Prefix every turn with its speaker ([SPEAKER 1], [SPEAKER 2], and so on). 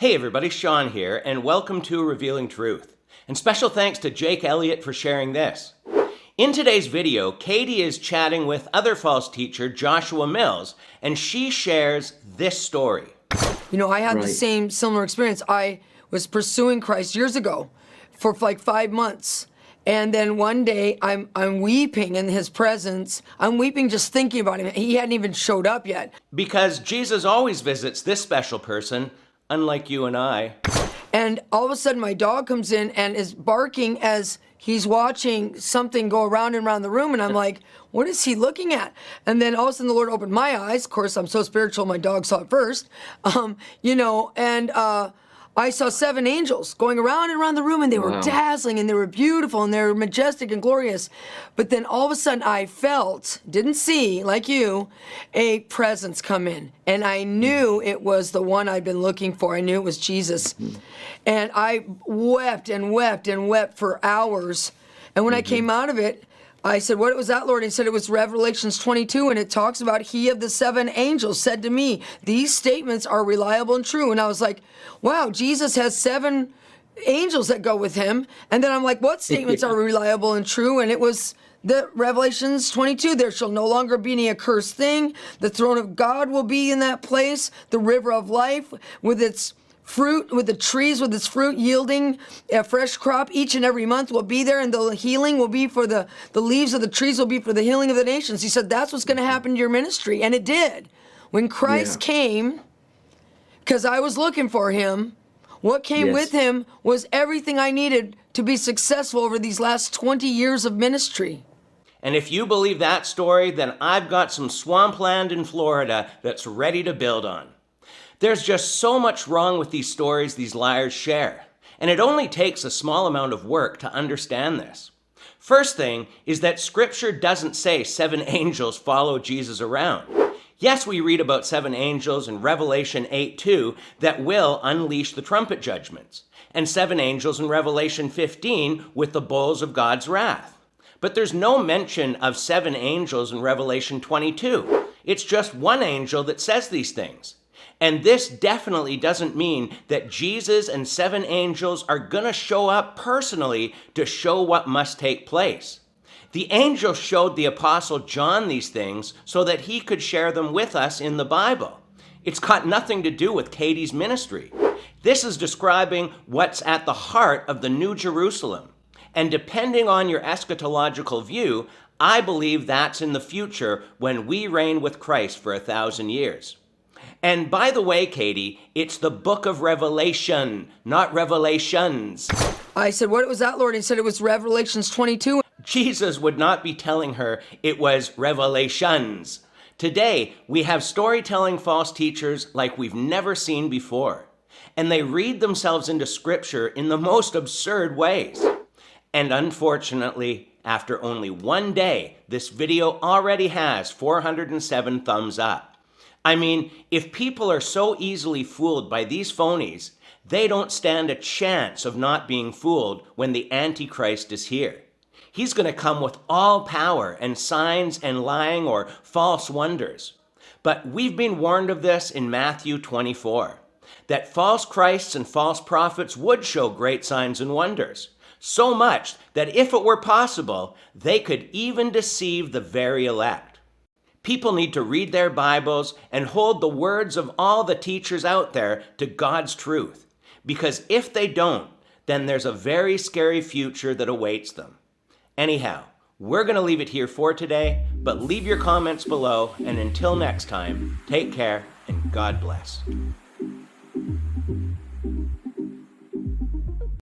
[SPEAKER 1] Hey everybody, Sean here, and welcome to Revealing Truth. And special thanks to Jake Elliott for sharing this. In today's video, Katie is chatting with other false teacher Joshua Mills, and she shares this story.
[SPEAKER 2] You know, I had the same similar experience. I was pursuing Christ years ago for like 5 months. And then one day I'm weeping in his presence. I'm weeping just thinking about him. He hadn't even showed up yet.
[SPEAKER 1] Because Jesus always visits this special person, unlike you and I.
[SPEAKER 2] And all of a sudden my dog comes in and is barking as he's watching something go around and around the room. And I'm like, what is he looking at? And then all of a sudden the Lord opened my eyes. Of course, I'm so spiritual, my dog saw it first. I saw 7 angels going around and around the room, and they were dazzling, and they were beautiful, and they were majestic and glorious. But then all of a sudden I felt, didn't see, like you, a presence come in. And I knew it was the one I'd been looking for. I knew it was Jesus. And I wept and wept and wept for hours. And when I came out of it, I said, what was that, Lord? He said it was Revelations 22, and it talks about he of the 7 angels said to me, these statements are reliable and true. And I was like, wow, Jesus has 7 angels that go with him. And then I'm like, what statements are reliable and true? And it was the Revelations 22, there shall no longer be any accursed thing. The throne of God will be in that place. The river of life with its fruit, with the trees with its fruit yielding a fresh crop each and every month will be there, and the healing will be for the leaves of the trees will be for the healing of the nations. He said that's what's going to happen to your ministry, and it did. When Christ came, because I was looking for him, what came with him was everything I needed to be successful over these last 20 years of ministry.
[SPEAKER 1] And if you believe that story, then I've got some swampland in Florida that's ready to build on. There's just so much wrong with these stories these liars share, and it only takes a small amount of work to understand this. First thing is that Scripture doesn't say 7 angels follow Jesus around. Yes, we read about 7 angels in Revelation 8:2 that will unleash the trumpet judgments, and 7 angels in Revelation 15 with the bowls of God's wrath. But there's no mention of 7 angels in Revelation 22. It's just one angel that says these things. And this definitely doesn't mean that Jesus and 7 angels are going to show up personally to show what must take place. The angel showed the Apostle John these things so that he could share them with us in the Bible. It's got nothing to do with Katie's ministry. This is describing what's at the heart of the New Jerusalem. And depending on your eschatological view, I believe that's in the future when we reign with Christ for 1,000 years. And by the way, Katie, it's the book of Revelation, not Revelations.
[SPEAKER 2] I said, what was that, Lord? He said it was Revelations 22.
[SPEAKER 1] Jesus would not be telling her it was Revelations. Today, we have storytelling false teachers like we've never seen before. And they read themselves into Scripture in the most absurd ways. And unfortunately, after only 1 day, this video already has 407 thumbs up. I mean, if people are so easily fooled by these phonies, they don't stand a chance of not being fooled when the Antichrist is here. He's going to come with all power and signs and lying or false wonders. But we've been warned of this in Matthew 24, that false Christs and false prophets would show great signs and wonders, so much that if it were possible, they could even deceive the very elect. People need to read their Bibles and hold the words of all the teachers out there to God's truth. Because if they don't, then there's a very scary future that awaits them. Anyhow, we're going to leave it here for today, but leave your comments below, and until next time, take care and God bless.